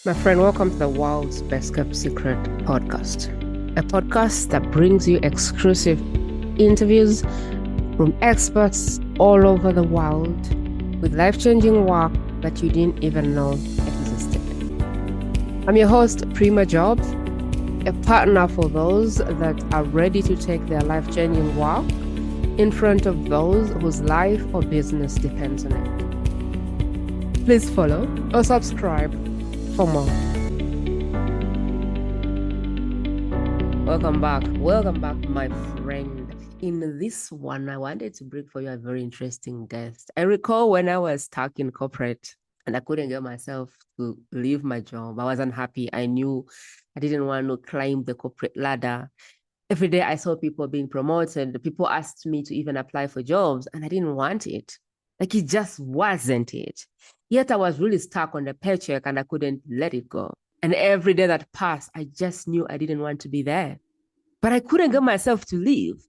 My friend, welcome to the world's best kept secret podcast, a podcast that brings you exclusive interviews from experts all over the world with life-changing work that you didn't even know existed. I'm your host, Prima Jope, a partner for those that are ready to take their life-changing work in front of those whose life or business depends on it. Please follow or subscribe for more. Welcome back, my friend. In this one, I wanted to bring for you a very interesting guest. I recall when I was stuck in corporate and I couldn't get myself to leave my job. I was unhappy. I knew I didn't want to climb the corporate ladder. Every day I saw people being promoted. The people asked me to even apply for jobs and I didn't want it. Like it just wasn't it. Yet I was really stuck on the paycheck and I couldn't let it go. And every day that passed, I just knew I didn't want to be there. But I couldn't get myself to leave.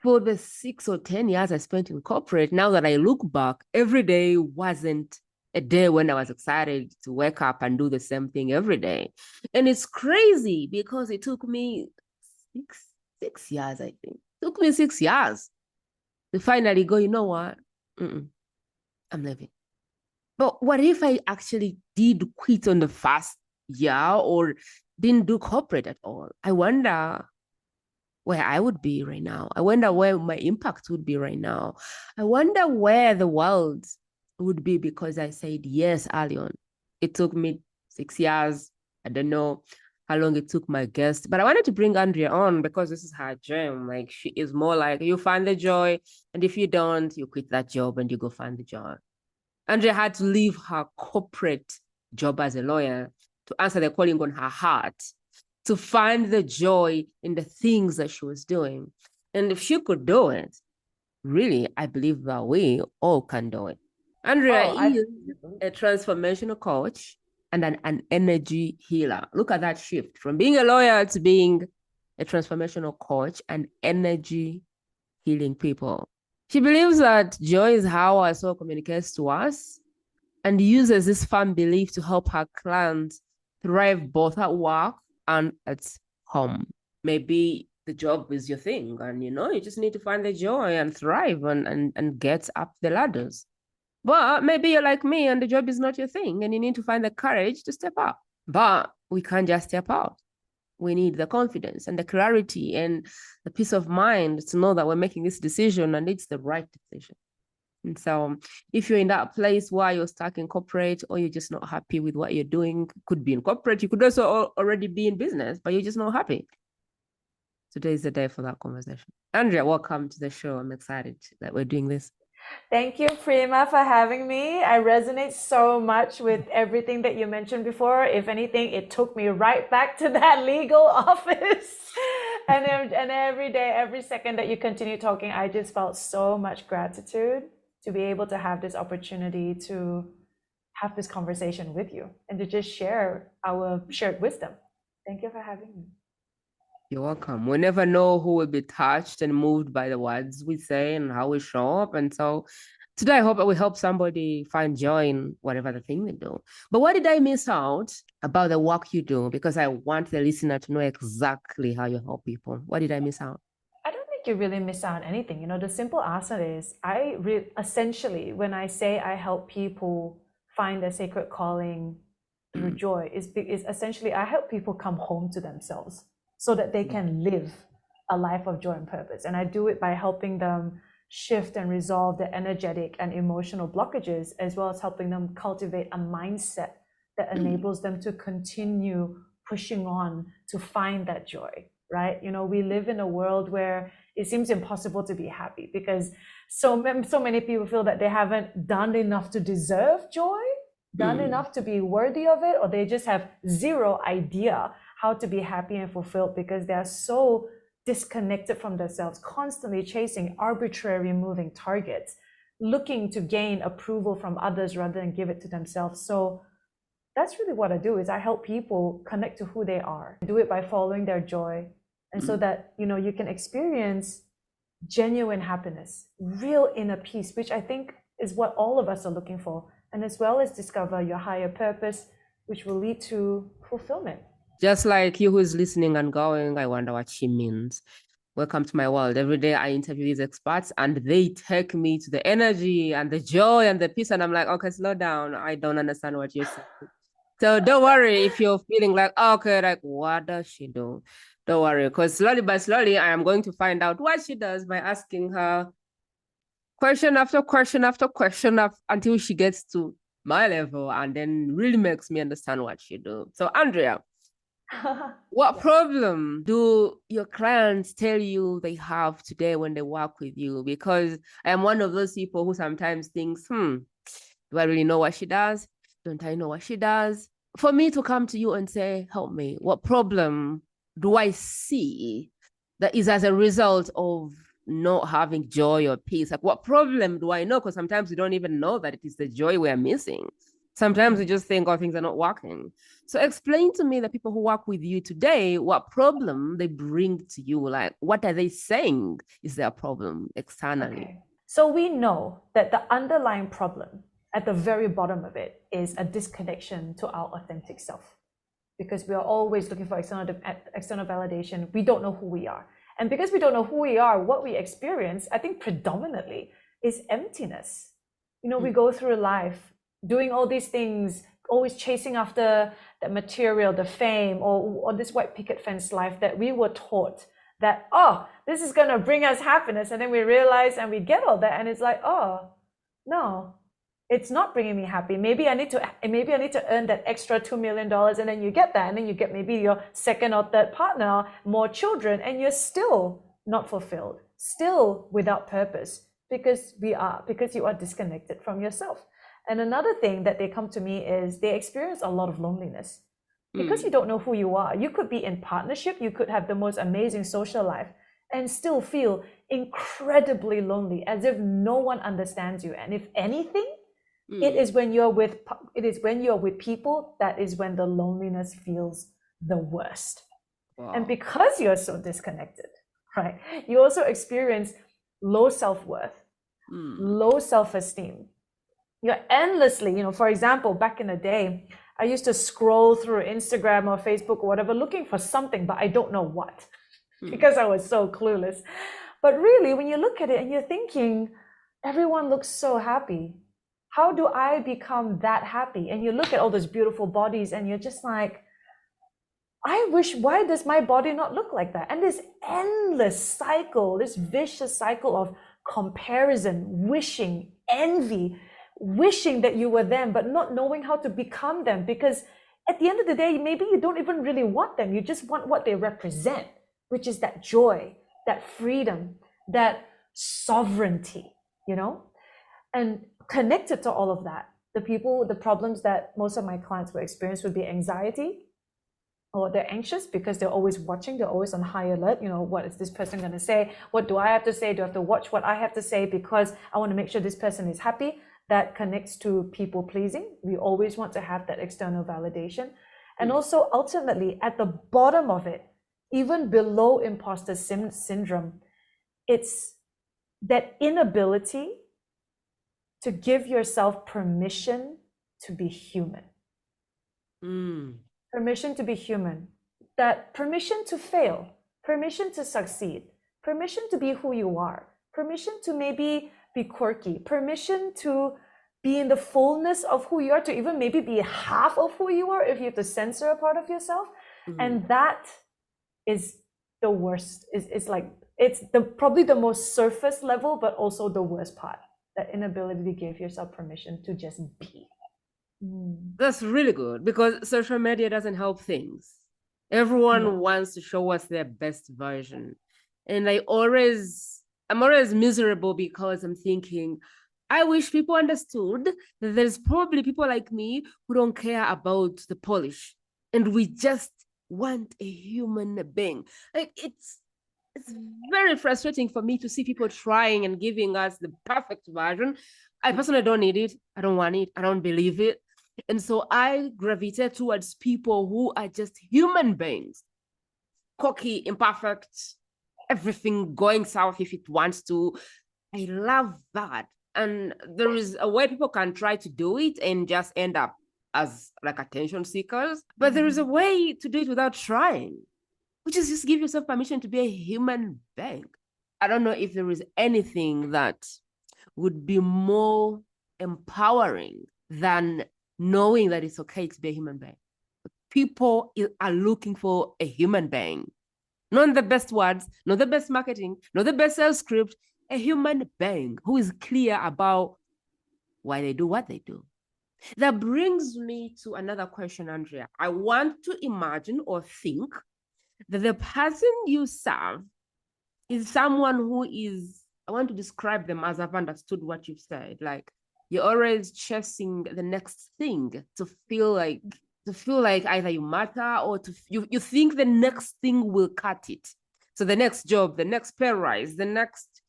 For the 6 or 10 years I spent in corporate, now that I look back, every day wasn't a day when I was excited to wake up and do the same thing every day. And it's crazy because it took me six years, I think. It took me 6 years to finally go, you know what? I'm leaving. But what if I actually did quit on the first year or didn't do corporate at all? I wonder where I would be right now. I wonder where my impact would be right now. I wonder where the world would be because I said yes early on. It took me 6 years. I don't know how long it took my guest, but I wanted to bring Andrea on because this is her dream. Like she is more like you find the joy, and if you don't, you quit that job and you go find the joy. Andrea had to leave her corporate job as a lawyer to answer the calling on her heart, to find the joy in the things that she was doing. And if she could do it, really, I believe that we all can do it. Andrea is a transformational coach and an energy healer. Look at that shift from being a lawyer to being a transformational coach and energy healing people. She believes that joy is how our soul communicates to us and uses this firm belief to help her clients thrive both at work and at home. Maybe the job is your thing and you just need to find the joy and thrive and get up the ladders. But maybe you're like me and the job is not your thing and you need to find the courage to step up. But we can't just step out. We need the confidence and the clarity and the peace of mind to know that we're making this decision and it's the right decision. And so if you're in that place where you're stuck in corporate or you're just not happy with what you're doing, could be in corporate, you could also already be in business, but you're just not happy. Today is the day for that conversation. Andrea, welcome to the show. I'm excited that we're doing this. Thank you, Prima, for having me. I resonate so much with everything that you mentioned before. If anything, it took me right back to that legal office. and every day, every second that you continue talking, I just felt so much gratitude to be able to have this opportunity to have this conversation with you and to just share our shared wisdom. Thank you for having me. You're welcome. We never know who will be touched and moved by the words we say and how we show up. And so today, I hope we help somebody find joy in whatever the thing they do. But what did I miss out about the work you do? Because I want the listener to know exactly how you help people. What did I miss out? I don't think you really miss out on anything. The simple answer is essentially, when I say I help people find their sacred calling through joy, is essentially I help people come home to themselves so that they can live a life of joy and purpose. And I do it by helping them shift and resolve their energetic and emotional blockages, as well as helping them cultivate a mindset that enables them to continue pushing on to find that joy, right? We live in a world where it seems impossible to be happy because so many people feel that they haven't done enough to deserve joy, done enough to be worthy of it, or they just have zero idea how to be happy and fulfilled because they are so disconnected from themselves, constantly chasing arbitrary moving targets, looking to gain approval from others rather than give it to themselves. So that's really what I do, is I help people connect to who they are. I do it by following their joy. And so that, you can experience genuine happiness, real inner peace, which I think is what all of us are looking for. And as well as discover your higher purpose, which will lead to fulfillment. Just like you who is listening and going, I wonder what she means. Welcome to my world. Every day I interview these experts and they take me to the energy and the joy and the peace. And I'm like, okay, slow down. I don't understand what you're saying. So don't worry if you're feeling like, okay, like, what does she do? Don't worry, because slowly by slowly, I am going to find out what she does by asking her question after question after question until she gets to my level and then really makes me understand what she do. So Andrea, what Yes. problem do your clients tell you they have today when they work with you? Because I am one of those people who sometimes thinks, do I really know what she does? Don't I know what she does? For me to come to you and say, help me, what problem do I see that is as a result of not having joy or peace? Like, what problem do I know? Because sometimes we don't even know that it is the joy we're missing. Sometimes we just think, oh, things are not working. So explain to me, the people who work with you today, what problem they bring to you. Like, what are they saying is their problem externally? Okay. So we know that the underlying problem at the very bottom of it is a disconnection to our authentic self. Because we are always looking for external validation. We don't know who we are. And because we don't know who we are, what we experience, I think predominantly is emptiness. We go through life doing all these things, always chasing after the material, the fame, or this white picket fence life that we were taught that, oh, this is going to bring us happiness. And then we realize and we get all that. And it's like, oh, no, it's not bringing me happy. Maybe I need to earn that extra $2 million, and then you get that, and then you get maybe your second or third partner, more children, and you're still not fulfilled, still without purpose, because you are disconnected from yourself. And another thing that they come to me is they experience a lot of loneliness because you don't know who you are. You could be in partnership, you could have the most amazing social life and still feel incredibly lonely, as if no one understands you. And if anything, it is when you're with people that is when the loneliness feels the worst. Wow. And because you're so disconnected, right, you also experience low self-worth, low self-esteem. You're endlessly, for example, back in the day, I used to scroll through Instagram or Facebook or whatever looking for something, but I don't know what, because I was so clueless. But really, when you look at it and you're thinking, everyone looks so happy. How do I become that happy? And you look at all those beautiful bodies and you're just like, why does my body not look like that? And this endless cycle, this vicious cycle of comparison, wishing, envy, wishing that you were them, but not knowing how to become them. Because at the end of the day, maybe you don't even really want them. You just want what they represent, which is that joy, that freedom, that sovereignty, And connected to all of that, the problems that most of my clients will experience would be anxiety, or they're anxious because they're always watching, they're always on high alert. What is this person going to say? What do I have to say? Do I have to watch what I have to say because I want to make sure this person is happy? That connects to people pleasing. We always want to have that external validation. And also ultimately at the bottom of it, even below imposter syndrome, it's that inability to give yourself permission to be human. Permission to be human. That permission to fail, permission to succeed, permission to be who you are, permission to maybe be quirky, permission to be in the fullness of who you are, to even maybe be half of who you are if you have to censor a part of yourself. And that is the worst. It's probably the most surface level, but also the worst part. That inability to give yourself permission to just be. That's really good, because social media doesn't help things. Everyone wants to show us their best version. And I'm always miserable because I'm thinking, I wish people understood that there's probably people like me who don't care about the polish. And we just want a human being. Like, it's very frustrating for me to see people trying and giving us the perfect version. I personally don't need it. I don't want it. I don't believe it. And so I gravitate towards people who are just human beings, cocky, imperfect, everything going south if it wants to. I love that. And there is a way people can try to do it and just end up as like attention seekers, but there is a way to do it without trying, which is just give yourself permission to be a human being. I don't know if there is anything that would be more empowering than knowing that it's okay to be a human being. People are looking for a human being, not the best words, not the best marketing, not the best sales script, a human being who is clear about why they do what they do. That brings me to another question, Andrea. I want to imagine or think that the person you serve is someone who is, I want to describe them as I've understood what you've said. Like you're always chasing the next thing to feel like either you matter or you think the next thing will cut it. So the next job, the next pay rise, the next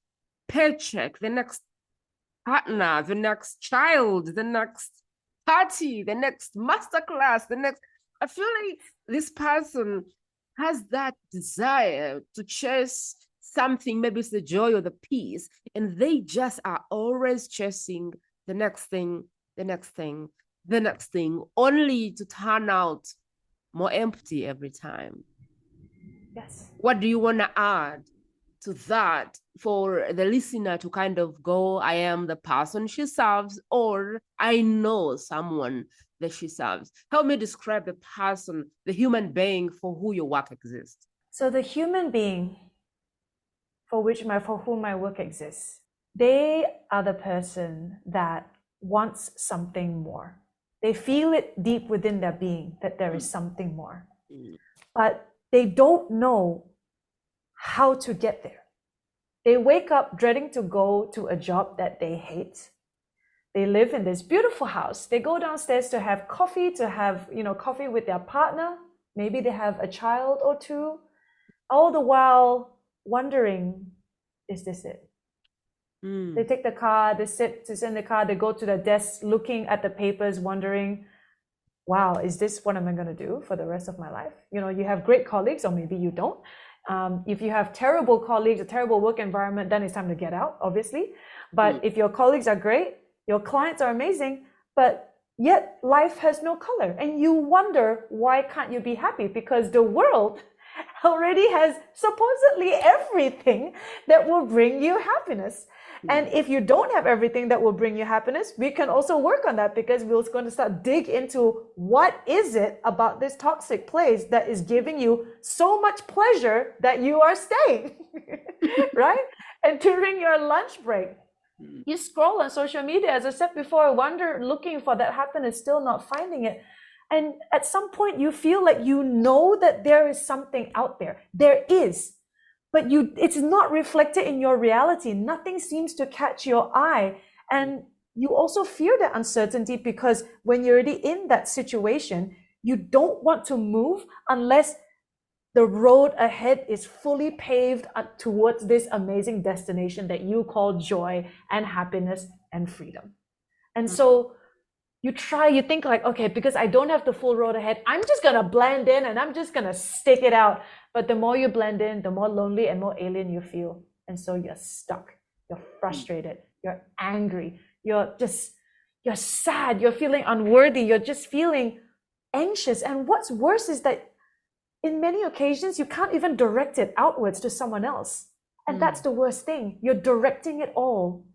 paycheck, the next partner, the next child, the next party, the next masterclass, the next. I feel like this person has that desire to chase something, maybe it's the joy or the peace, and they just are always chasing the next thing, the next thing, the next thing, only to turn out more empty every time. Yes. What do you want to add to that for the listener to kind of go, I am the person she serves, or I know someone that she serves? Help me describe the person, the human being for who your work exists. So the human being for whom my work exists, they are the person that wants something more. They feel it deep within their being that there is something more, but they don't know how to get there. They wake up dreading to go to a job that they hate. They live in this beautiful house. They go downstairs to have coffee, coffee with their partner. Maybe they have a child or two, all the while wondering, is this it? They take the car, they sit in the car, they go to the desk looking at the papers, wondering, wow, is this what am I going to do for the rest of my life? You have great colleagues, or maybe you don't. If you have terrible colleagues, a terrible work environment, then it's time to get out, obviously. But if your colleagues are great, your clients are amazing, but yet life has no color. And you wonder, why can't you be happy? Because the world already has supposedly everything that will bring you happiness. And if you don't have everything that will bring you happiness, we can also work on that, because we're going to start dig into what is it about this toxic place that is giving you so much pleasure that you are staying, right? And during your lunch break, you scroll on social media, as I said before, looking for that happiness, still not finding it. And at some point you feel like you know that there is something out there. There is. But it's not reflected in your reality. Nothing seems to catch your eye. And you also fear the uncertainty, because when you're already in that situation, you don't want to move unless the road ahead is fully paved towards this amazing destination that you call joy and happiness and freedom. And so you think like, okay, because I don't have the full road ahead, I'm just going to blend in and I'm just going to stick it out. But the more you blend in, the more lonely and more alien you feel. And so you're stuck, you're frustrated, you're angry, you're sad, you're feeling unworthy, you're just feeling anxious. And what's worse is that in many occasions, you can't even direct it outwards to someone else. And that's the worst thing. You're directing it all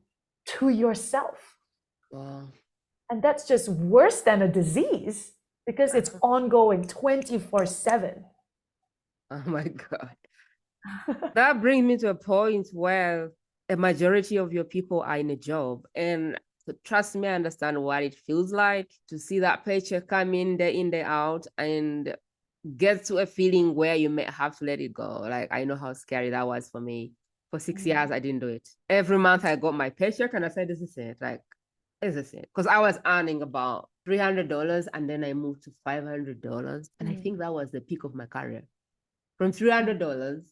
to yourself. Wow. And that's just worse than a disease, because it's ongoing 24/7. Oh my God. That brings me to a point where a majority of your people are in a job. And trust me, I understand what it feels like to see that paycheck come in, day out, and get to a feeling where you may have to let it go. Like, I know how scary that was for me. For 6 years, I didn't do it. Every month I got my paycheck and I said, this is it. Like, this is it. Because I was earning about $300 and then I moved to $500. And I think that was the peak of my career. From $300,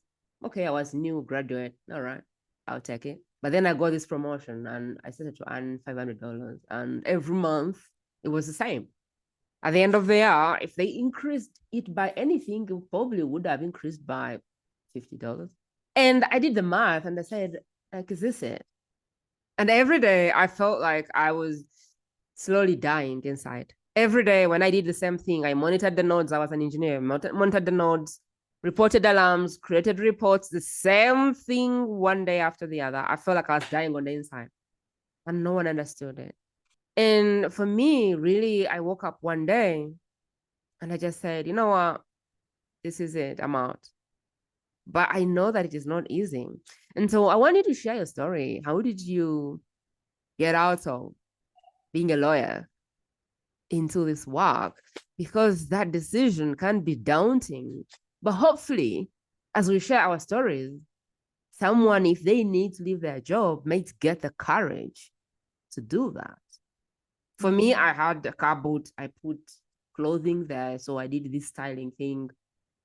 okay, I was new graduate. All right, I'll take it. But then I got this promotion and I started to earn $500. And every month it was the same. At the end of the year, if they increased it by anything, it probably would have increased by $50. And I did the math and I said, like, is this it? And every day I felt like I was slowly dying inside. Every day when I did the same thing, I monitored the nodes. I was an engineer, monitored the nodes, reported alarms, created reports, the same thing one day after the other. I felt like I was dying on the inside and no one understood it. And for me, really, I woke up one day and I just said, you know what? This is it. I'm out. But I know that it is not easy. And so I want you to share your story. How did you get out of being a lawyer into this work? Because that decision can be daunting. But hopefully, as we share our stories, someone, if they need to leave their job, might get the courage to do that. For me, I had a cupboard. I put clothing there. So I did this styling thing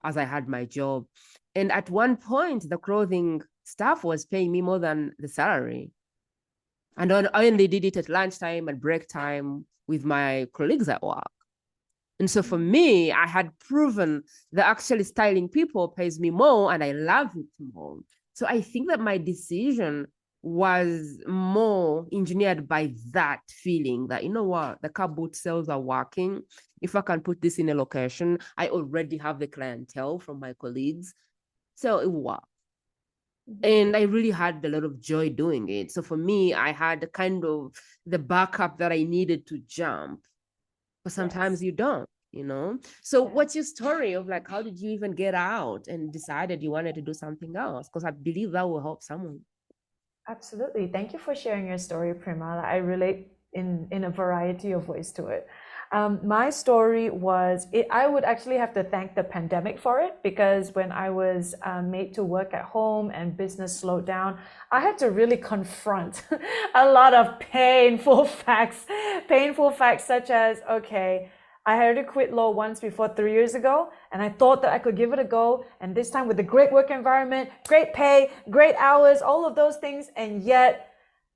as I had my job. And at one point, the clothing staff was paying me more than the salary. And I only did it at lunchtime and break time with my colleagues at work. And so for me, I had proven that actually styling people pays me more and I love it more. So I think that my decision was more engineered by that feeling that, you know what, the car boot sales are working. If I can put this in a location, I already have the clientele from my colleagues. So it worked. And I really had a lot of joy doing it. So for me, I had kind of the backup that I needed to jump. But sometimes you don't, you know? So what's your story of like, how did you even get out and decided you wanted to do something else? Because I believe that will help someone. Absolutely. Thank you for sharing your story, Prima. I relate in a variety of ways to it. My story was, I would actually have to thank the pandemic for it, because when I was made to work at home and business slowed down, I had to really confront a lot of painful facts such as, okay, I had to quit law once before 3 years ago, and I thought that I could give it a go. And this time with the great work environment, great pay, great hours, all of those things, and yet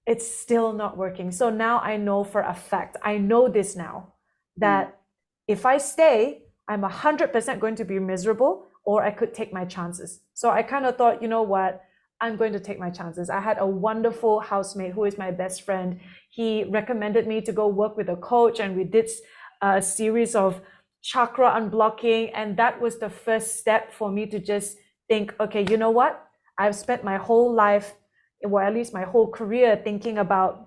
it's still not working. So now I know for a fact, I know this now, that if I stay, I'm 100% going to be miserable, or I could take my chances. So I kind of thought, you know what? I'm going to take my chances. I had a wonderful housemate who is my best friend. He recommended me to go work with a coach, and we did a series of chakra unblocking. And that was the first step for me to just think, okay, you know what? I've spent my whole life, or at least my whole career, thinking about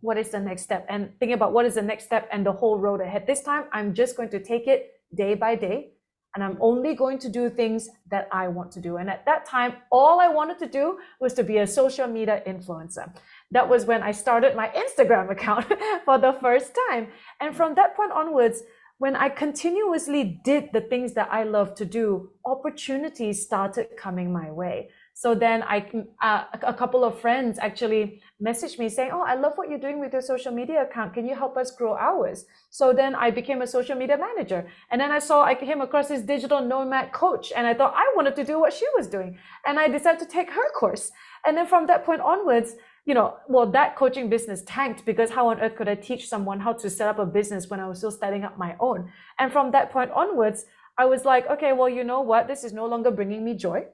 what is the next step and thinking about what is the next step and the whole road ahead. This time, I'm just going to take it day by day. And I'm only going to do things that I want to do. And at that time, all I wanted to do was to be a social media influencer. That was when I started my Instagram account for the first time. And from that point onwards, when I continuously did the things that I love to do, opportunities started coming my way. So then a couple of friends actually messaged me saying, oh, I love what you're doing with your social media account. Can you help us grow ours? So then I became a social media manager. And then I came across this digital nomad coach, and I thought I wanted to do what she was doing. And I decided to take her course. And then from that point onwards, that coaching business tanked, because how on earth could I teach someone how to set up a business when I was still starting up my own? And from that point onwards, I was like, okay, well, you know what? This is no longer bringing me joy.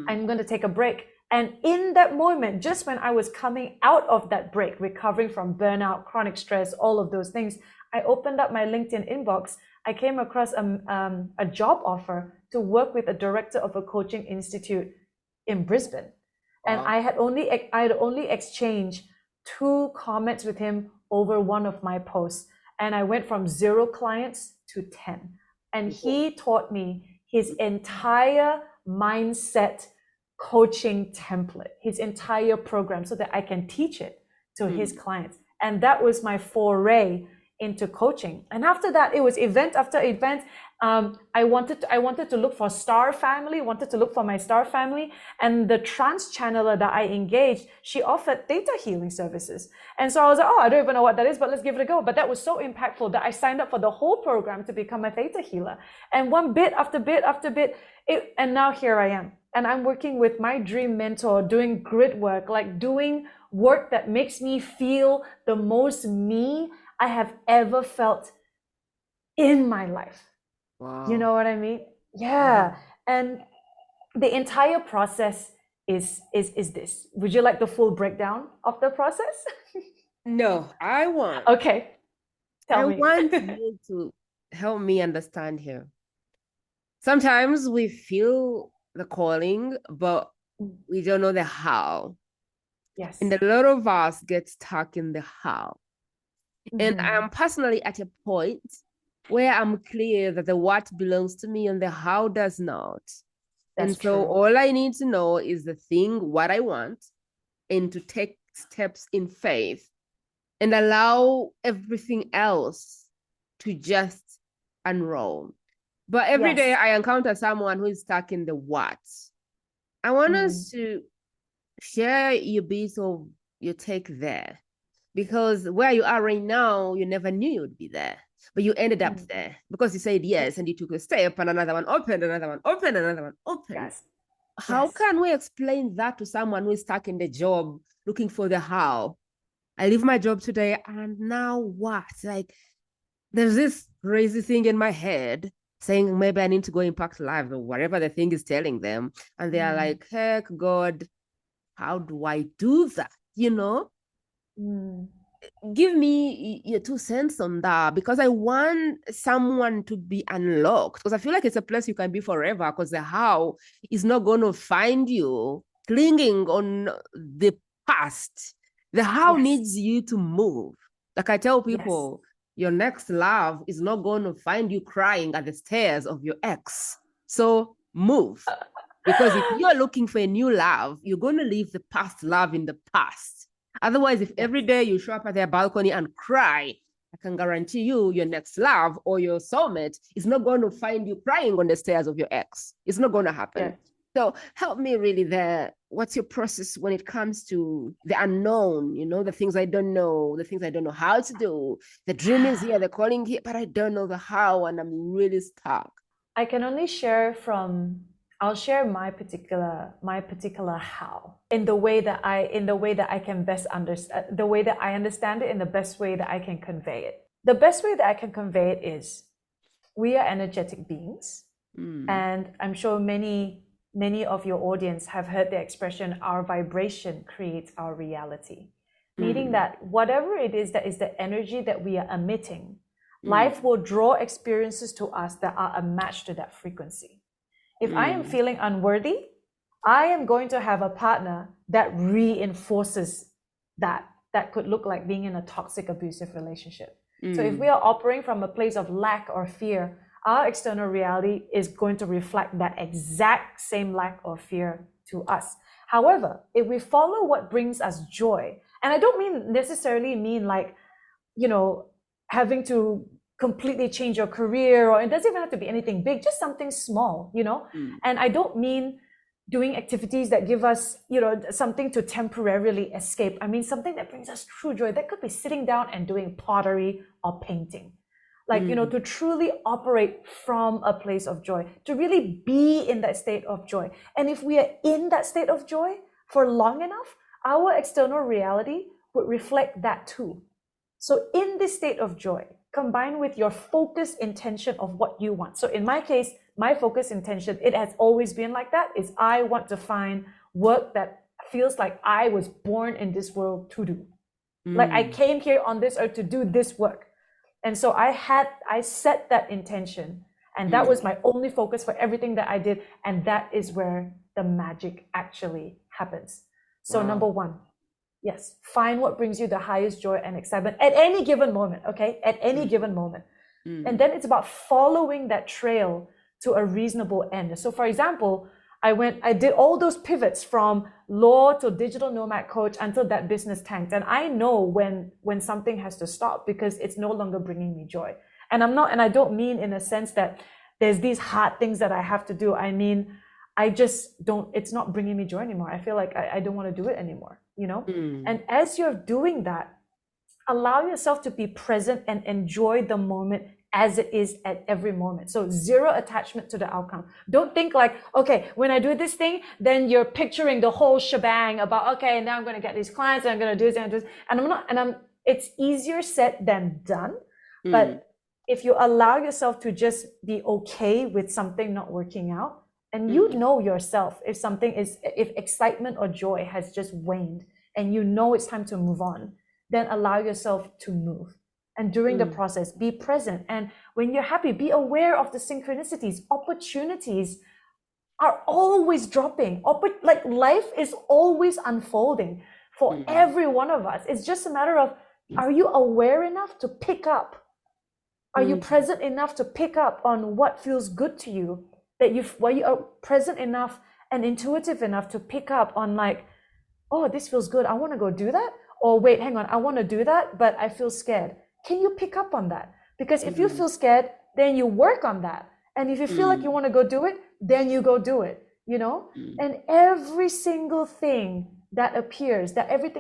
I'm going to take a break. And in that moment, just when I was coming out of that break, recovering from burnout, chronic stress, all of those things, I opened up my LinkedIn inbox. I came across a job offer to work with a director of a coaching institute in Brisbane. And I had only exchanged 2 comments with him over one of my posts. And I went from 0 clients to 10. And he taught me his entire mindset coaching template, his entire program, so that I can teach it to his clients. And that was my foray into coaching. And after that, it was event after event. I wanted to look for my star family, and the trance channeler that I engaged, she offered theta healing services. And so I was like, oh, I don't even know what that is, but let's give it a go. But that was so impactful that I signed up for the whole program to become a theta healer. And one bit after bit after bit, and now here I am. And I'm working with my dream mentor, doing grit work, like doing work that makes me feel the most me I have ever felt in my life. Wow. You know what I mean? Yeah. And the entire process is this. Would you like the full breakdown of the process? No, I want. Okay. Tell I me. want you to help me understand here. Sometimes we feel the calling, but we don't know the how. And Yes. a lot of us get stuck in the how. And Mm-hmm. I'm personally at a point where I'm clear that the what belongs to me and the how does not. That's And so true. all I need to know is the thing, what I want, and to take steps in faith and allow everything else to just unroll. But every day Yes. I encounter someone who is stuck in the what. I want Mm. us to share your bit of your take there, because where you are right now, you never knew you would be there, but you ended up Mm. there because you said yes Yes. and you took a step and another one opened, another one opened, another one opened. Yes. How Yes. can we explain that to someone who is stuck in the job looking for the how? I leave my job today and now what? Like, there's this crazy thing in my head saying maybe I need to go impact lives or whatever the thing is telling them. And they are Mm. like, heck, God, how do I do that? You know? Mm. Give me your 2 cents on that, because I want someone to be unlocked, because I feel like it's a place you can be forever, because the how is not going to find you clinging on the past. The how Yes. needs you to move. Like I tell Yes. people, your next love is not going to find you crying at the stairs of your ex. So move. Because if you're looking for a new love, you're going to leave the past love in the past. Otherwise, if Yes. every day you show up at their balcony and cry, I can guarantee you your next love or your soulmate is not going to find you crying on the stairs of your ex. It's not going to happen. Yes. So help me really there. What's your process when it comes to the unknown? You know, the things I don't know, the things I don't know how to do. The dream is here, the calling here, but I don't know the how, and I'm really stuck. I can only share from I'll share my particular how in the way that I can best understand the way that I understand it in the best way that I can convey it. The best way that I can convey it is we are energetic beings, Mm, and I'm sure many of your audience have heard the expression our vibration creates our reality, meaning mm, that whatever it is that is the energy that we are emitting, mm, life will draw experiences to us that are a match to that frequency. If I am mm, feeling unworthy, I am going to have a partner that reinforces that. That could look like being in a toxic, abusive relationship. So if we mm, are operating from a place of lack or fear, our external reality is going to reflect that exact same lack or fear to us. However, if we follow what brings us joy, and I don't mean necessarily mean like, you know, having to completely change your career, or it doesn't even have to be anything big, just something small, you know. mm, And I don't mean doing activities that give us, you know, something to temporarily escape. I mean something that brings us true joy. That could be sitting down and doing pottery or painting, like, you know, mm, to truly operate from a place of joy, to really be in that state of joy. And if we are in that state of joy for long enough, our external reality would reflect that too. So in this state of joy, combined with your focused intention of what you want. So in my case, my focused intention, it has always been like that, is I want to find work that feels like I was born in this world to do. Like I mm, came here on this earth to do this work. And so I set that intention, and that mm. was my only focus for everything that I did. And that is where the magic actually happens. So number Wow. one, yes, find what brings you the highest joy and excitement at any given moment, okay? At any Mm, given moment. And mm, then it's about following that trail to a reasonable end. So, for example, I did all those pivots from law to digital nomad coach until that business tanked. And I know when something has to stop because it's no longer bringing me joy. And I don't mean in a sense that there's these hard things that I have to do. I mean, I just don't, it's not bringing me joy anymore. I feel like I don't want to do it anymore, you know? mm, And as you're doing that, allow yourself to be present and enjoy the moment as it is at every moment. So zero attachment to the outcome. Don't think like, okay, when I do this thing, then you're picturing the whole shebang about, okay, now I'm going to get these clients and I'm going to do this and do this. And it's easier said than done. mm, But if you allow yourself to just be okay with something not working out, and you mm, know yourself, if excitement or joy has just waned and you know it's time to move on, then allow yourself to move. And during the process, be present. And when you're happy, be aware of the synchronicities. Opportunities are always dropping. Like life is always unfolding for every one of us. It's just a matter of, are you aware enough to pick up? Are you present enough to pick up on what feels good to you? Are you present enough and intuitive enough to pick up on like, oh, this feels good, I want to go do that? Or wait, hang on, I want to do that, but I feel scared. Can you pick up on that? Because if you feel scared, then you work on that. And if you feel like you want to go do it, then you go do it, you know? And every single thing that appears,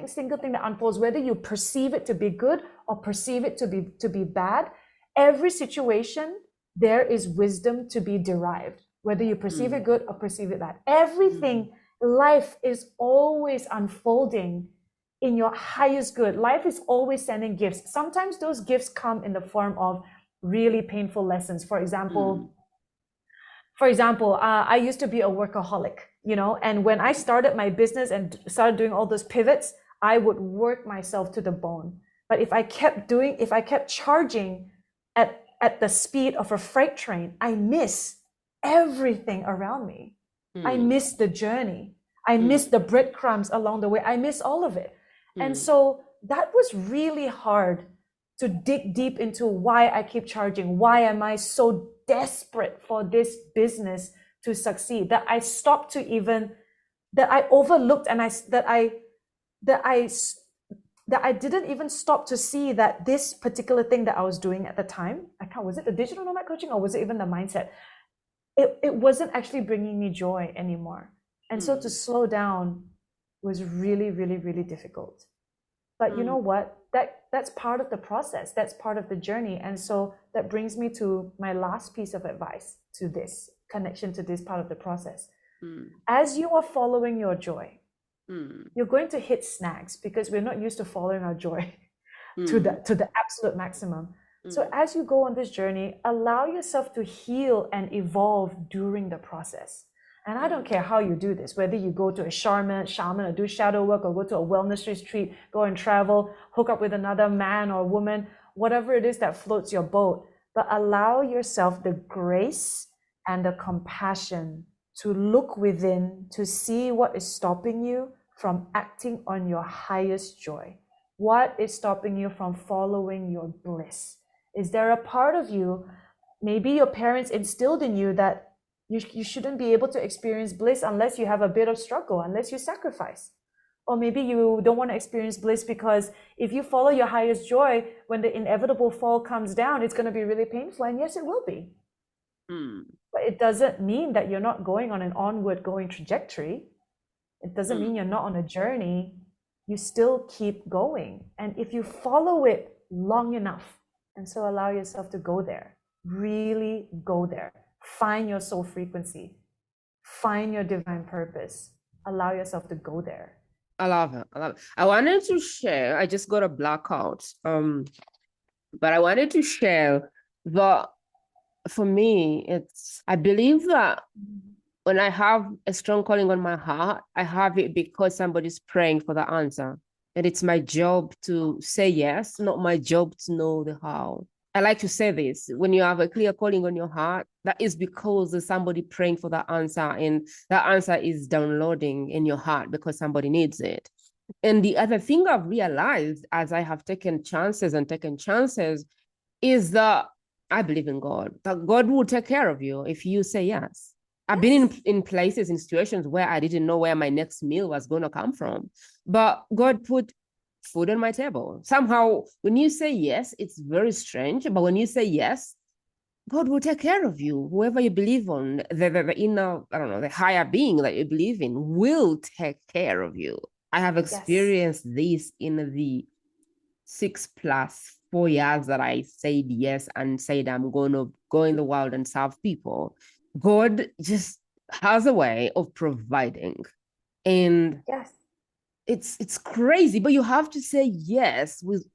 single thing that unfolds, whether you perceive it to be good or perceive it to be bad, every situation, there is wisdom to be derived, whether you perceive it good or perceive it bad. Everything, life is always unfolding in your highest good. Life is always sending gifts. Sometimes those gifts come in the form of really painful lessons. For example, I used to be a workaholic, you know, and when I started my business and started doing all those pivots, I would work myself to the bone. But if I kept charging at the speed of a freight train, I miss everything around me. I miss the journey. I miss the breadcrumbs along the way. I miss all of it. And so that was really hard to dig deep into why I keep charging. Why am I so desperate for this business to succeed that I stopped to even, that I overlooked and that I didn't even stop to see that this particular thing that I was doing at the time, was it the digital nomad coaching or was it even the mindset? It wasn't actually bringing me joy anymore. And so to slow down was really, really, really difficult. But you know what? That's part of the process. That's part of the journey. And so that brings me to my last piece of advice to this connection to this part of the process. As you are following your joy, you're going to hit snags because we're not used to following our joy to the absolute maximum. So as you go on this journey, allow yourself to heal and evolve during the process. And I don't care how you do this, whether you go to a shaman or do shadow work or go to a wellness retreat, go and travel, hook up with another man or woman, whatever it is that floats your boat. But allow yourself the grace and the compassion to look within, to see what is stopping you from acting on your highest joy. What is stopping you from following your bliss? Is there a part of you, maybe your parents instilled in you that you shouldn't be able to experience bliss unless you have a bit of struggle, unless you sacrifice. Or maybe you don't want to experience bliss because if you follow your highest joy, when the inevitable fall comes down, it's going to be really painful. And yes, it will be. But it doesn't mean that you're not going on an onward going trajectory. It doesn't mean you're not on a journey. You still keep going. And if you follow it long enough, and so allow yourself to go there, really go there. Find your soul frequency. Find your divine purpose. Allow yourself to go there. I love it. I wanted to share, I just got a blackout. But I wanted to share that for me, I believe that when I have a strong calling on my heart, I have it because somebody's praying for the answer. And it's my job to say yes, not my job to know the how. I like to say this, when you have a clear calling on your heart, that is because there's somebody praying for that answer, and that answer is downloading in your heart because somebody needs it. And the other thing I've realized as I have taken chances is that I believe in God, that God will take care of you if you say yes. I've been in places, in situations where I didn't know where my next meal was going to come from, but God put food on my table. Somehow, when you say yes, it's very strange, but when you say yes, God will take care of you. Whoever you believe on, the inner, I don't know, the higher being that you believe in will take care of you. I have experienced this in the 6+4 years that I said yes and said I'm going to go in the world and serve people. God just has a way of providing. And it's crazy, but you have to say yes with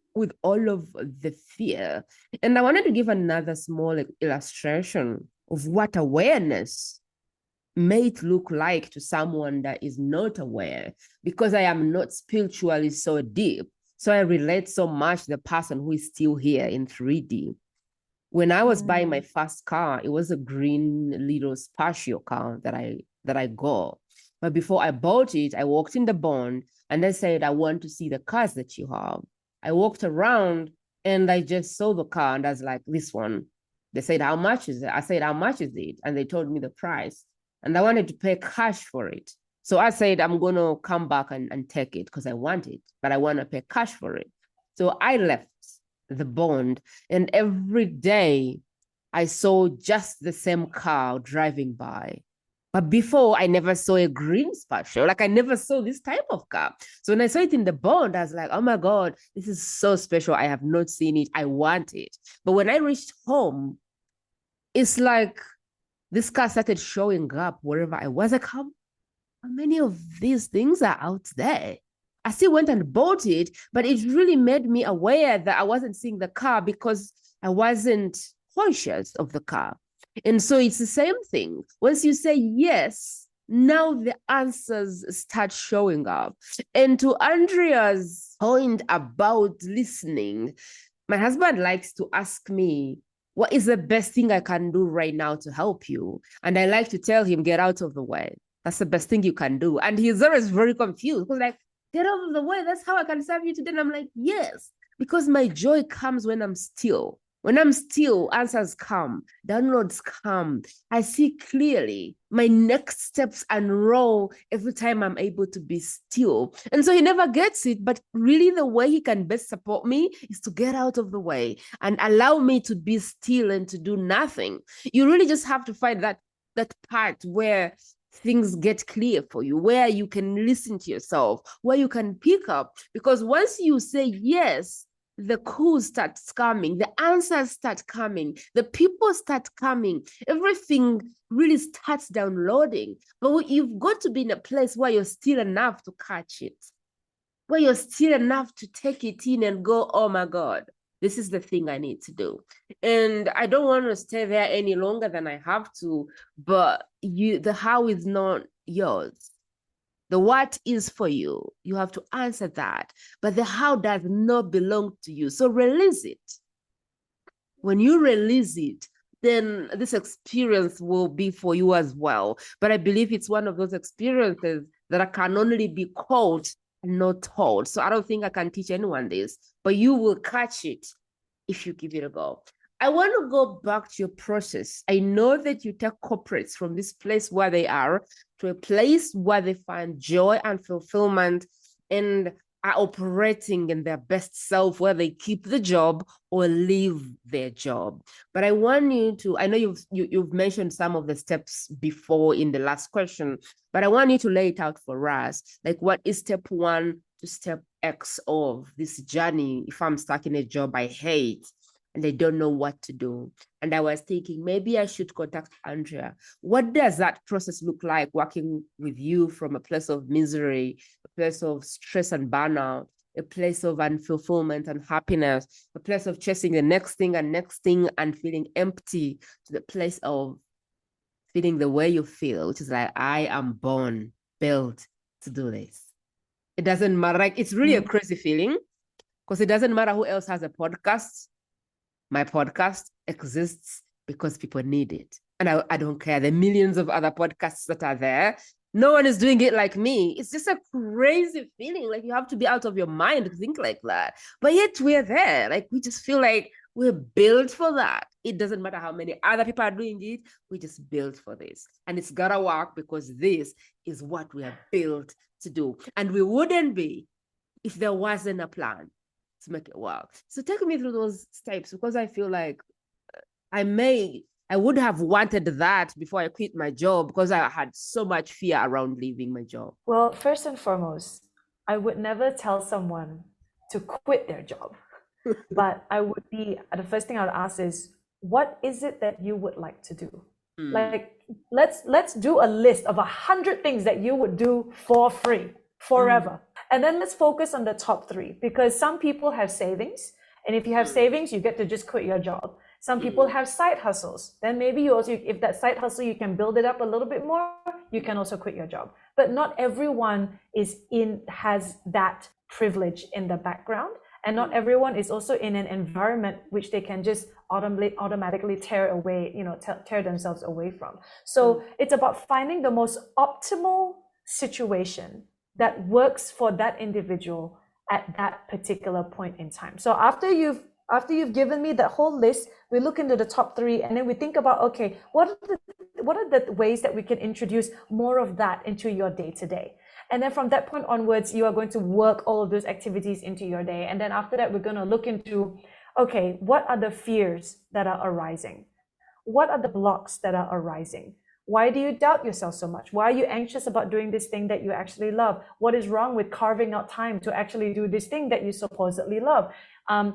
all of the fear. And I wanted to give another small illustration of what awareness may it look like to someone that is not aware, because I am not spiritually so deep. So I relate so much to the person who is still here in 3D. When I was buying my first car, it was a green little spatial car that I got. But before I bought it, I walked in the bond and they said, I want to see the cars that you have. I walked around and I just saw the car and I was like, this one. They said, how much is it? I said, how much is it? And they told me the price. And I wanted to pay cash for it. So I said, I'm going to come back and take it because I want it, but I want to pay cash for it. So I left the bond, and every day I saw just the same car driving by. But before, I never saw a green spatial. Like I never saw this type of car. So when I saw it in the bond, I was like, oh my God, this is so special. I have not seen it. I want it. But when I reached home, it's like this car started showing up wherever I was. Like, how many of these things are out there? I still went and bought it, but it really made me aware that I wasn't seeing the car because I wasn't conscious of the car. And so it's the same thing. Once you say yes, now the answers start showing up. And to Andrea's point about listening, my husband likes to ask me, what is the best thing I can do right now to help you? And I like to tell him, get out of the way. That's the best thing you can do. And he's always very confused. Because like, get out of the way. That's how I can serve you today. And I'm like, yes, because my joy comes when I'm still. When I'm still, answers come, downloads come. I see clearly. My next steps unroll every time I'm able to be still. And so he never gets it. But really, the way he can best support me is to get out of the way and allow me to be still and to do nothing. You really just have to find that part where things get clear for you, where you can listen to yourself, where you can pick up. Because once you say yes, the clues start coming, the answers start coming, the people start coming, everything really starts downloading. But you've got to be in a place where you're still enough to catch it, where you're still enough to take it in and go, oh my God, this is the thing I need to do. And I don't want to stay there any longer than I have to, but the how is not yours. The what is for you. You have to answer that. But the how does not belong to you. So release it. When you release it, then this experience will be for you as well. But I believe it's one of those experiences that can only be called and not told. So I don't think I can teach anyone this, but you will catch it if you give it a go. I want to go back to your process. I know that you take corporates from this place where they are to a place where they find joy and fulfillment and are operating in their best self, where they keep the job or leave their job. But I want you to, I know you've mentioned some of the steps before in the last question, but I want you to lay it out for us. Like, what is step 1 to step X of this journey? If I'm stuck in a job I hate and I don't know what to do, and I was thinking maybe I should contact Andrea. What does that process look like, working with you from a place of misery, a place of stress and burnout, a place of unfulfillment and happiness, a place of chasing the next thing and feeling empty, to the place of feeling the way you feel, which is like, I am born, built to do this. It doesn't matter. Like, it's really a crazy feeling because it doesn't matter who else has a podcast. My podcast exists because people need it. And I don't care. The millions of other podcasts that are there, no one is doing it like me. It's just a crazy feeling. Like, you have to be out of your mind to think like that. But yet we're there. Like, we just feel like we're built for that. It doesn't matter how many other people are doing it. We just built for this. And it's got to work because this is what we are built to do. And we wouldn't be if there wasn't a plan to make it work. So take me through those steps, because I feel like I would have wanted that before I quit my job, because I had so much fear around leaving my job. Well, first and foremost, I would never tell someone to quit their job. But the first thing I would ask is, what is it that you would like to do? Like, let's do a list of 100 things that you would do for free forever. And then let's focus on the top 3, because some people have savings. And if you have savings, you get to just quit your job. Some people have side hustles. Then maybe you also, if that side hustle, you can build it up a little bit more, you can also quit your job. But not everyone has that privilege in the background, and not everyone is also in an environment which they can just automatically tear away, tear themselves away from. So it's about finding the most optimal situation that works for that individual at that particular point in time. So after you've given me that whole list, we look into the top 3, and then we think about, okay, what are the ways that we can introduce more of that into your day-to-day? And then from that point onwards, you are going to work all of those activities into your day. And then after that, we're going to look into, okay, what are the fears that are arising? What are the blocks that are arising? Why do you doubt yourself so much? Why are you anxious about doing this thing that you actually love? What is wrong with carving out time to actually do this thing that you supposedly love? In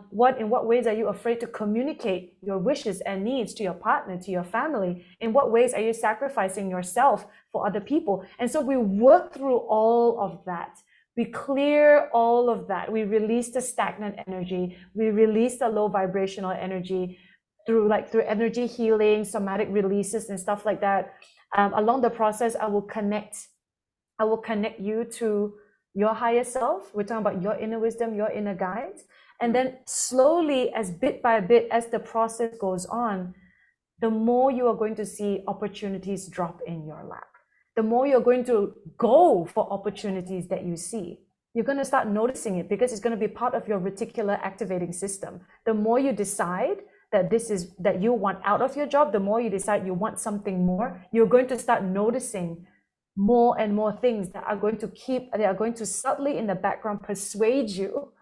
what ways are you afraid to communicate your wishes and needs to your partner, to your family? In what ways are you sacrificing yourself for other people? And so we work through all of that. We clear all of that. We release the stagnant energy. We release the low vibrational energy through energy healing, somatic releases and stuff like that. Along the process, I will connect you to your higher self. We're talking about your inner wisdom, your inner guides. And then slowly, as bit by bit, as the process goes on, the more you are going to see opportunities drop in your lap. The more you're going to go for opportunities that you see. You're going to start noticing it because it's going to be part of your reticular activating system. The more you decide that you want out of your job, the more you decide you want something more, you're going to start noticing more and more things that are going to subtly in the background persuade you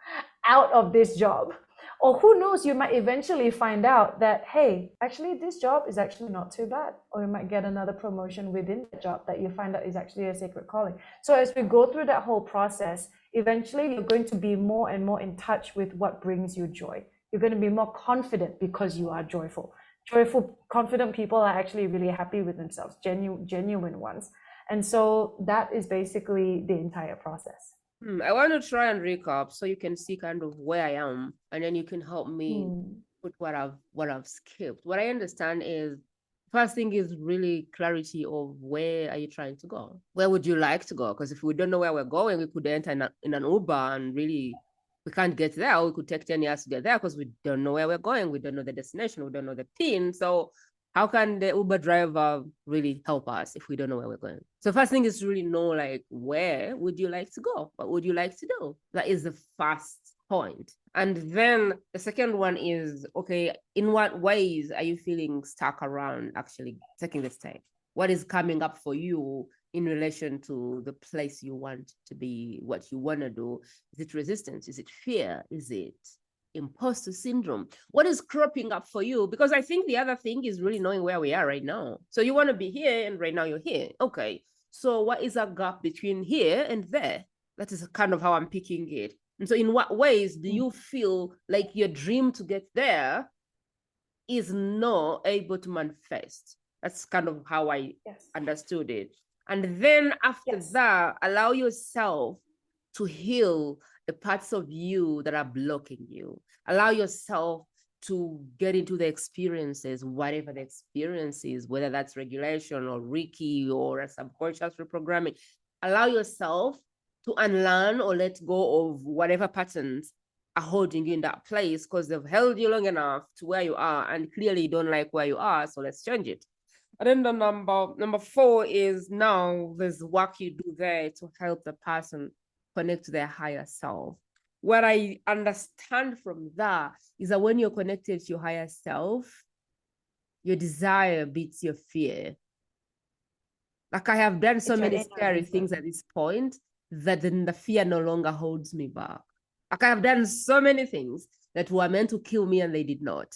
out of this job. Or who knows, you might eventually find out that, hey, actually this job is actually not too bad. Or you might get another promotion within the job that you find out is actually a sacred calling. So as we go through that whole process, eventually you're going to be more and more in touch with what brings you joy. You're going to be more confident because you are joyful. Joyful, confident people are actually really happy with themselves, genuine ones. And so that is basically the entire process. I want to try and recap so you can see kind of where I am, and then you can help me put what I've skipped. What I understand is, first thing is really clarity of where are you trying to go? Where would you like to go? Because if we don't know where we're going, we could enter in an Uber and really we can't get there. Or we could take 10 years to get there because we don't know where we're going. We don't know the destination. We don't know the PIN. So how can the Uber driver really help us if we don't know where we're going? So first thing is to really know, like, where would you like to go? What would you like to do? That is the first point. And then the second one is, okay, in what ways are you feeling stuck around actually taking the step? What is coming up for you in relation to the place you want to be, what you want to do? Is it resistance? Is it fear? Is it imposter syndrome? What is cropping up for you? Because I think the other thing is really knowing where we are right now. So you want to be here and right now you're here. Okay. So what is a gap between here and there? That is kind of how I'm picking it. And so in what ways do you feel like your dream to get there is not able to manifest? That's kind of how I understood it. And then after that, allow yourself to heal the parts of you that are blocking you. Allow yourself to get into the experiences, whatever the experience is, whether that's regulation or Reiki or a subconscious reprogramming. Allow yourself to unlearn or let go of whatever patterns are holding you in that place because they've held you long enough to where you are, and clearly you don't like where you are, so let's change it. And then the number 4 is, now there's work you do there to help the person connect to their higher self. What I understand from that is that when you're connected to your higher self, your desire beats your fear. Like, I have done so many scary things at this point that then the fear no longer holds me back. Like, I have done so many things that were meant to kill me and they did not.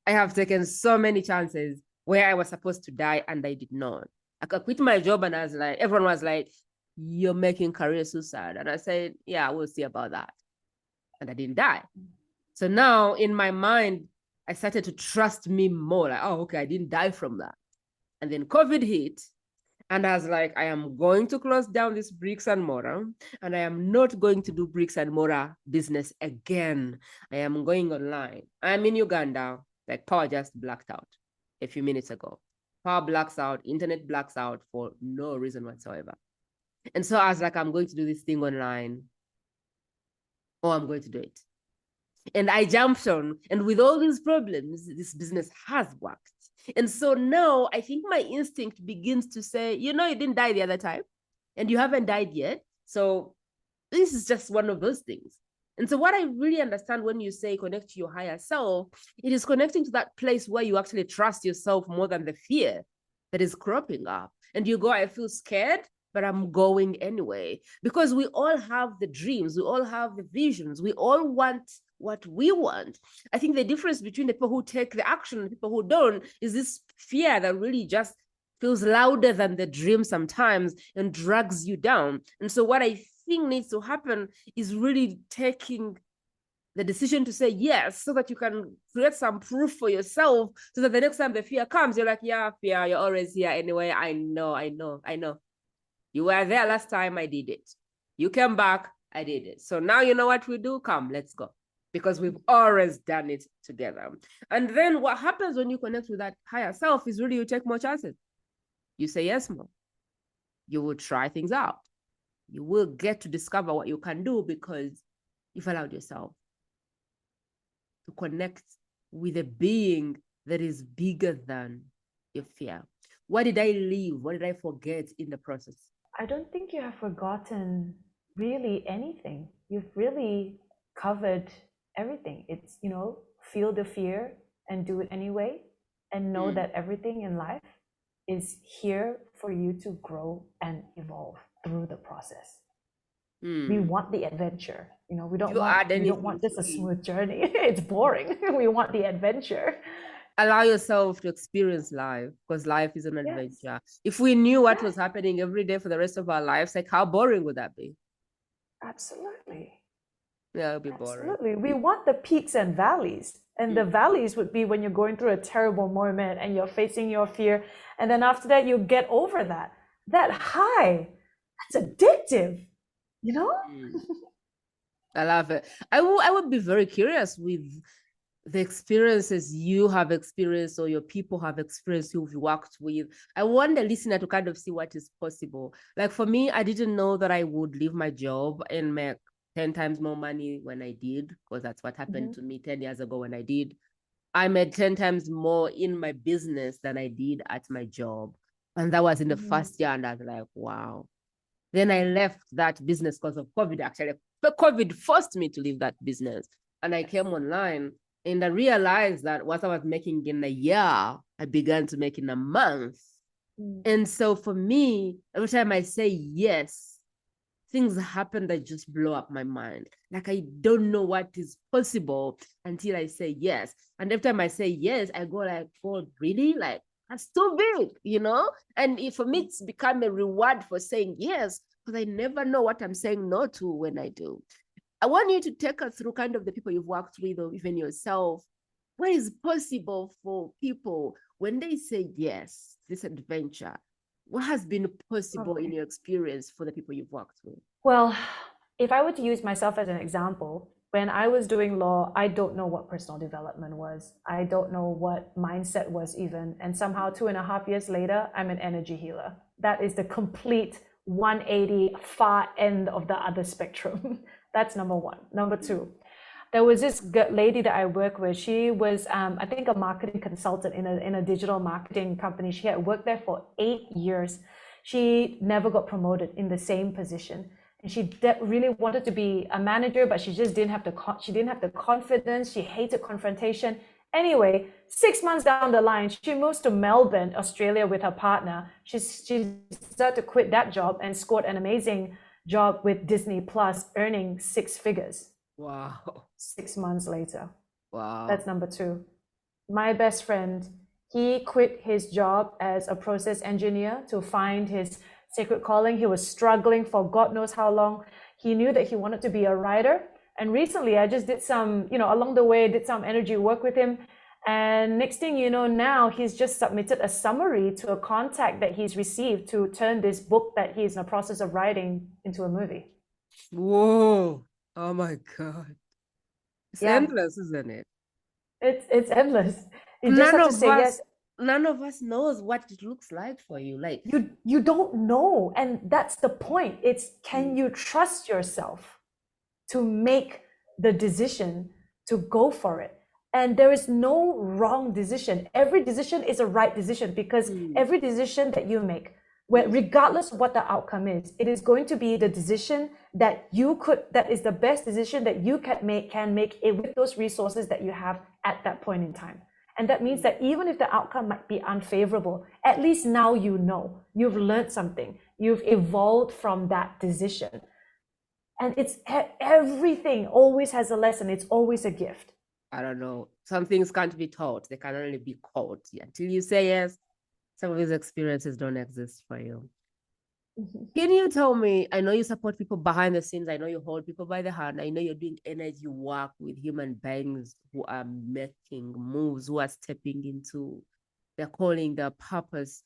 I have taken so many chances where I was supposed to die and I did not. Like, I quit my job and I was like, everyone was like, you're making career suicide. And I said, yeah, we'll see about that. And I didn't die. So now in my mind, I started to trust me more. Like, oh, okay, I didn't die from that. And then COVID hit. And I was like, I am going to close down this bricks and mortar, and I am not going to do bricks and mortar business again. I am going online. I'm in Uganda. Like, power just blacked out a few minutes ago. Power blacks out, internet blacks out for no reason whatsoever. And so I was like, I'm going to do this thing online. oh, I'm going to do it. And I jumped on, and with all these problems, this business has worked. And so now I think my instinct begins to say, you didn't die the other time, and you haven't died yet. So this is just one of those things. And so what I really understand when you say connect to your higher self, it is connecting to that place where you actually trust yourself more than the fear that is cropping up. And you go, I feel scared, but I'm going anyway. Because we all have the dreams, we all have the visions, we all want what we want. I think the difference between the people who take the action and people who don't is this fear that really just feels louder than the dream sometimes and drags you down. And so what I think needs to happen is really taking the decision to say yes, so that you can create some proof for yourself, so that the next time the fear comes, you're like, yeah, fear, you're always here anyway. I know. You were there last time, I did it. You came back, I did it. So now you know what we do? Come, let's go. Because we've always done it together. And then what happens when you connect with that higher self is really you take more chances. You say yes more. You will try things out. You will get to discover what you can do because you've allowed yourself to connect with a being that is bigger than your fear. What did I leave? What did I forget in the process? I don't think you have forgotten really anything. You've really covered everything. It's, feel the fear and do it anyway, and know that everything in life is here for you to grow and evolve through the process. We want the adventure. We don't want just a smooth journey. It's boring. We want the adventure. Allow yourself to experience life, because life is an adventure. Yes. If we knew what was happening every day for the rest of our lives, like how boring would that be? Absolutely. Yeah, it'll be boring. Absolutely. We want the peaks and valleys. And the valleys would be when you're going through a terrible moment and you're facing your fear. And then after that, you get over that. That high, that's addictive, I love it. I would be very curious with the experiences you have experienced or your people have experienced who've worked with. I want the listener to kind of see what is possible. Like for me, I didn't know that I would leave my job and make 10 times more money when I did, because that's what happened to me 10 years ago when I did. I made 10 times more in my business than I did at my job. And that was in the first year. And I was like, wow. Then I left that business because of COVID, actually. But COVID forced me to leave that business. And I came online. And I realized that what I was making in a year, I began to make in a month. And so for me, every time I say yes, things happen that just blow up my mind. Like I don't know what is possible until I say yes. And every time I say yes, I go like, oh, really? Like, that's too big, And for me, it's become a reward for saying yes, because I never know what I'm saying no to when I do. I want you to take us through kind of the people you've worked with, or even yourself. What is possible for people when they say yes, this adventure? What has been possible in your experience for the people you've worked with? Well, if I were to use myself as an example, when I was doing law, I don't know what personal development was. I don't know what mindset was even. And somehow 2.5 years later, I'm an energy healer. That is the complete 180 far end of the other spectrum. That's number one. Number two, there was this lady that I work with. She was, I think, a marketing consultant in a digital marketing company. She had worked there for 8 years. She never got promoted in the same position. And she really wanted to be a manager, but she just didn't have the confidence. She hated confrontation. Anyway, 6 months down the line, she moves to Melbourne, Australia with her partner. She started to quit that job and scored an amazing job with Disney Plus, earning 6 figures. Wow. 6 months later. Wow. That's number two. My best friend, he quit his job as a process engineer to find his sacred calling. He was struggling for God knows how long. He knew that he wanted to be a writer. And recently I just did some, along the way, did some energy work with him. And next thing you know, now he's just submitted a summary to a contact that he's received to turn this book that he's in the process of writing into a movie. Whoa. Oh my God. It's endless, isn't it? It's endless. You just have to say yes. None of us knows what it looks like for you. Like you don't know. And that's the point. It's, can you trust yourself to make the decision to go for it. And there is no wrong decision. Every decision is a right decision, because every decision that you make, regardless of what the outcome is, it is going to be the decision that is the best decision that you can make it with those resources that you have at that point in time. And that means that even if the outcome might be unfavorable, at least now you know, you've learned something, you've evolved from that decision. And it's everything always has a lesson. It's always a gift. I don't know. Some things can't be taught. They can only be caught. Until you say yes, some of these experiences don't exist for you. Can you tell me, I know you support people behind the scenes. I know you hold people by the hand. I know you're doing energy work with human beings who are making moves, who are stepping into their calling, their purpose.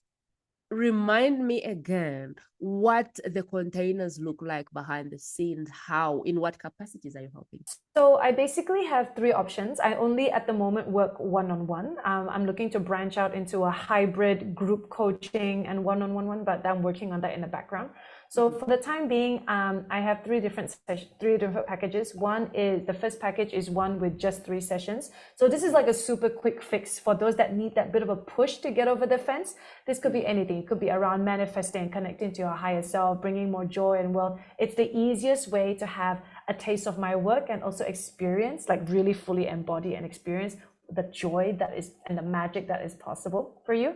Remind me again what the containers look like behind the scenes. How, in what capacities are you helping? So I basically have three options. I only at the moment work one-on-one. I'm looking to branch out into a hybrid group coaching and one-on-one, but I'm working on that in the background. So for the time being, I have three different packages. The first package is one with just 3 sessions. So this is like a super quick fix for those that need that bit of a push to get over the fence. This could be anything. It could be around manifesting, connecting to your higher self, bringing more joy and wealth. It's the easiest way to have a taste of my work and also experience, like really fully embody and experience the joy that is and the magic that is possible for you.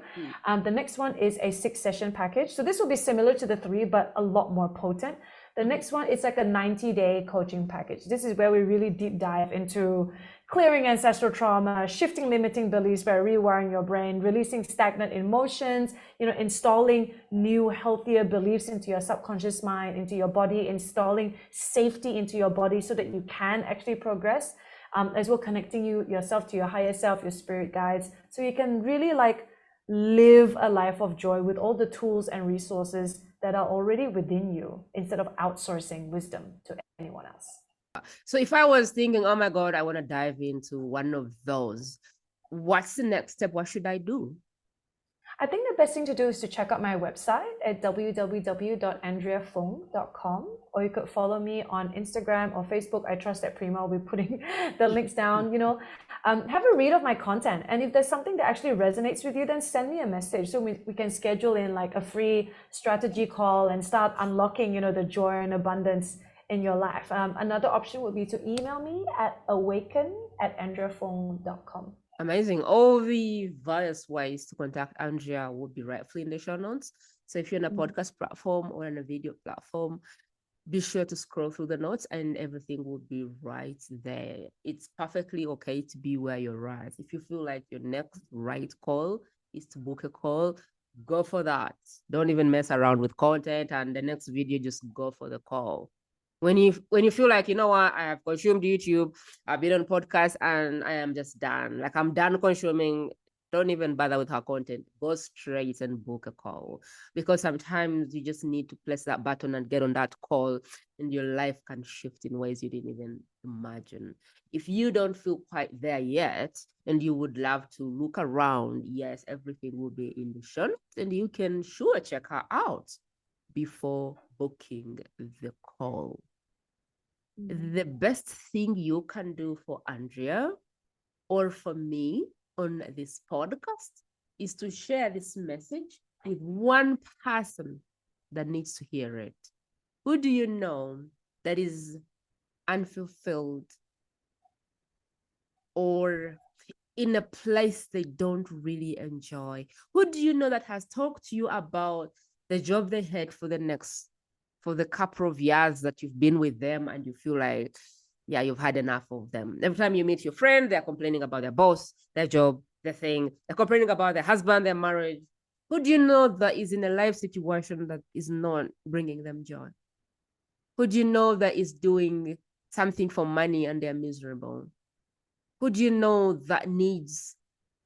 The next one is a 6-session package. So this will be similar to the 3, but a lot more potent. The next one is like a 90-day coaching package. This is where we really deep dive into clearing ancestral trauma, shifting limiting beliefs by rewiring your brain, releasing stagnant emotions, installing new, healthier beliefs into your subconscious mind, into your body, installing safety into your body so that you can actually progress, as well connecting yourself to your higher self, your spirit guides, so you can really live a life of joy with all the tools and resources that are already within you, instead of outsourcing wisdom to anyone else. So if I was thinking, oh my God, I want to dive into one of those, what's the next step? What should I do? I think the best thing to do is to check out my website at www.andreafung.com, or you could follow me on Instagram or Facebook. I trust that Prima will be putting the links down. Have a read of my content, and if there's something that actually resonates with you, then send me a message so we can schedule in like a free strategy call and start unlocking the joy and abundance in your life. Another option would be to email me at awaken@andreafung.com. Amazing. All the various ways to contact Andrea will be rightfully in the show notes. So if you're on a podcast platform or on a video platform, be sure to scroll through the notes and everything will be right there. It's perfectly okay to be where you're at. If you feel like your next right call is to book a call, go for that. Don't even mess around with content and the next video, just go for the call. When you feel like, you know what, I have consumed YouTube, I've been on podcasts and I am just done. Like I'm done consuming, don't even bother with her content. Go straight and book a call, because sometimes you just need to press that button and get on that call and your life can shift in ways you didn't even imagine. If you don't feel quite there yet and you would love to look around, yes, everything will be in the show notes and you can sure check her out before booking the call. The best thing you can do for Andrea or for me on this podcast is to share this message with one person that needs to hear it. Who do you know that is unfulfilled or in a place they don't really enjoy? Who do you know that has talked to you about the job they had for the couple of years that you've been with them and you feel like, yeah, you've had enough of them? Every time you meet your friend, they're complaining about their boss, their job, their thing. They're complaining about their husband, their marriage. Who do you know that is in a life situation that is not bringing them joy? Who do you know that is doing something for money and they're miserable? Who do you know that needs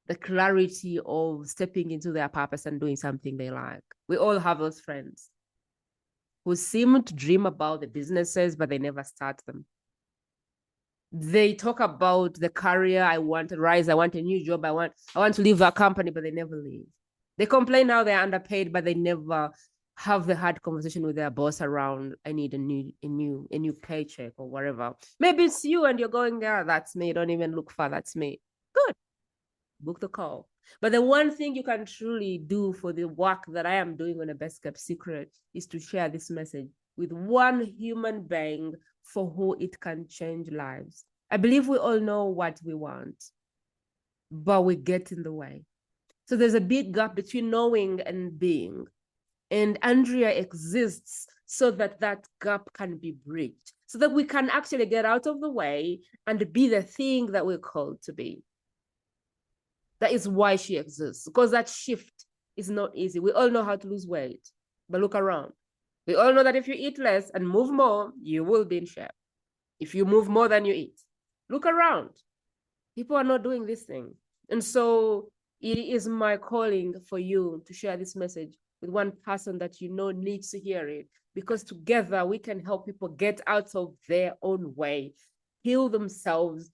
the clarity of stepping into their purpose and doing something they like? We all have those friends who seem to dream about the businesses, but they never start them. They talk about the career, I want to rise, I want a new job, I want to leave that company, but they never leave. They complain now they're underpaid, but they never have the hard conversation with their boss around, I need a new paycheck or whatever. Maybe it's you and you're going, yeah, that's me. Don't even look far. That's me. Good. Book the call. But the one thing you can truly do for the work that I am doing on a best kept secret is to share this message with one human being for who it can change lives. I believe we all know what we want, but we get in the way. So there's a big gap between knowing and being. And Andrea exists so that that gap can be bridged, so that we can actually get out of the way and be the thing that we're called to be. That is why she exists, because that shift is not easy. We all know how to lose weight, but look around. We all know that if you eat less and move more, you will be in shape. If you move more than you eat, look around. People are not doing this thing. And so it is my calling for you to share this message with one person that you know needs to hear it, because together we can help people get out of their own way, heal themselves,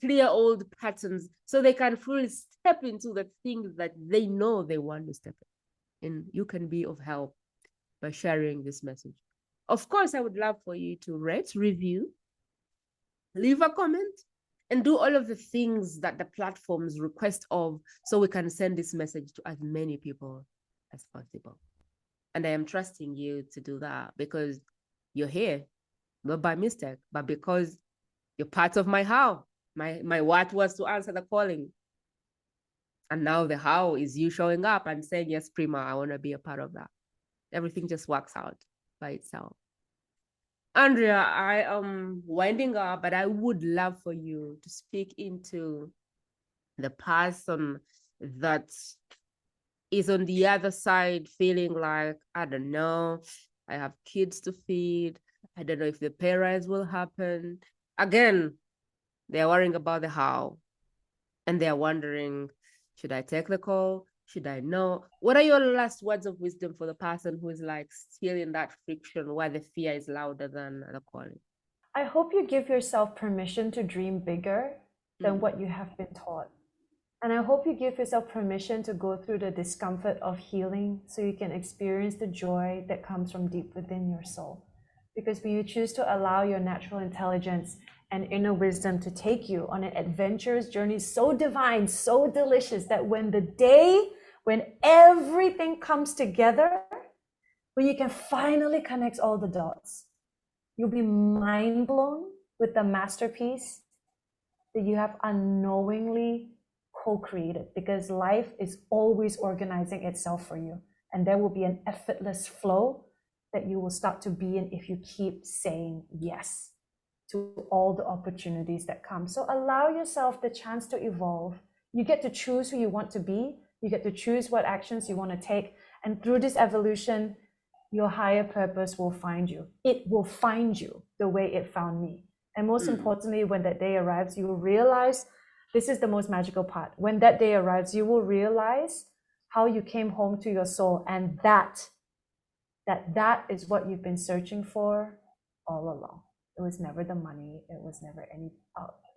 clear old patterns, so they can fully step into the things that they know they want to step in. And you can be of help by sharing this message. Of course, I would love for you to rate, review, leave a comment, and do all of the things that the platforms request of, so we can send this message to as many people as possible. And I am trusting you to do that, because you're here, not by mistake, but because you're part of my how. My what was to answer the calling. And now the how is you showing up and saying, yes, Prima, I want to be a part of that. Everything just works out by itself. Andrea, I am winding up, but I would love for you to speak into the person that is on the other side feeling like, I don't know, I have kids to feed. I don't know if the parents will happen. Again, they're worrying about the how. And they're wondering, should I take the call? Should I know? What are your last words of wisdom for the person who is like still in that friction where the fear is louder than the calling? I hope you give yourself permission to dream bigger than what you have been taught. And I hope you give yourself permission to go through the discomfort of healing so you can experience the joy that comes from deep within your soul. Because when you choose to allow your natural intelligence and inner wisdom to take you on an adventurous journey so divine, so delicious, that when the day, when everything comes together, when you can finally connect all the dots, you'll be mind blown with the masterpiece that you have unknowingly co-created, because life is always organizing itself for you, and there will be an effortless flow that you will start to be in if you keep saying yes to all the opportunities that come. So allow yourself the chance to evolve. You get to choose who you want to be. You get to choose what actions you want to take. And through this evolution, your higher purpose will find you. It will find you the way it found me. And most importantly, when that day arrives, you will realize, this is the most magical part. When that day arrives, you will realize how you came home to your soul, and that is what you've been searching for all along. It was never the money. It was never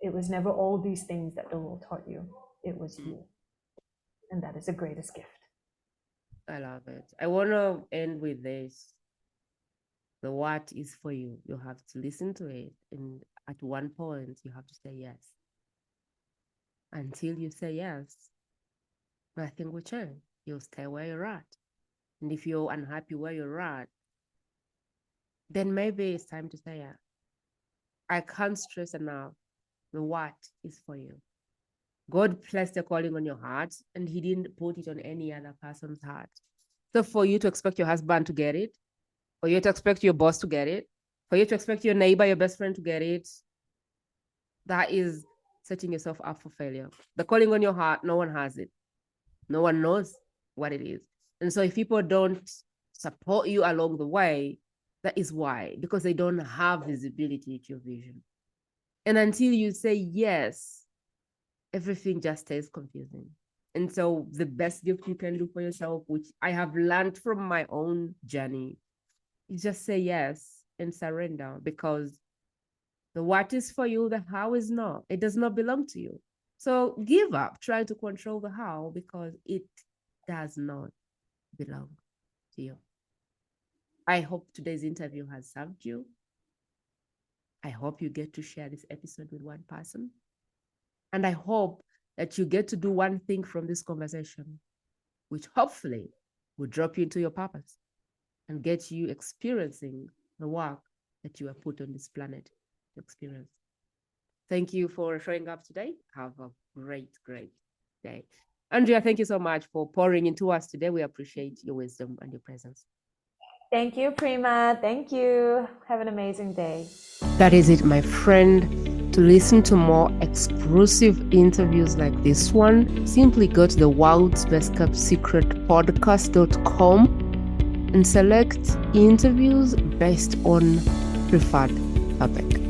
it was never all these things that the world taught you. It was you. And that is the greatest gift. I love it. I want to end with this. The what is for you. You have to listen to it. And at one point, you have to say yes. Until you say yes, nothing will change. You'll stay where you're at. And if you're unhappy where you're at, then maybe it's time to say yes. I can't stress enough the what is for you. God placed a calling on your heart, and he didn't put it on any other person's heart. So for you to expect your husband to get it, for you to expect your boss to get it, for you to expect your neighbor, your best friend to get it, that is setting yourself up for failure. The calling on your heart, no one has it. No one knows what it is. And so if people don't support you along the way, that is why, because they don't have visibility to your vision. And until you say yes, everything just stays confusing. And so the best gift you can do for yourself, which I have learned from my own journey, is just say yes and surrender, because the what is for you, the how is not. It does not belong to you. So give up trying to control the how, because it does not belong to you. I hope today's interview has served you. I hope you get to share this episode with one person. And I hope that you get to do one thing from this conversation, which hopefully will drop you into your purpose and get you experiencing the work that you are put on this planet to experience. Thank you for showing up today. Have a great, great day. Andrea, thank you so much for pouring into us today. We appreciate your wisdom and your presence. Thank you, Prima. Thank you. Have an amazing day. That is it, my friend. To listen to more exclusive interviews like this one, simply go to the World's Best Kept Secret podcast.com and select interviews based on preferred topic.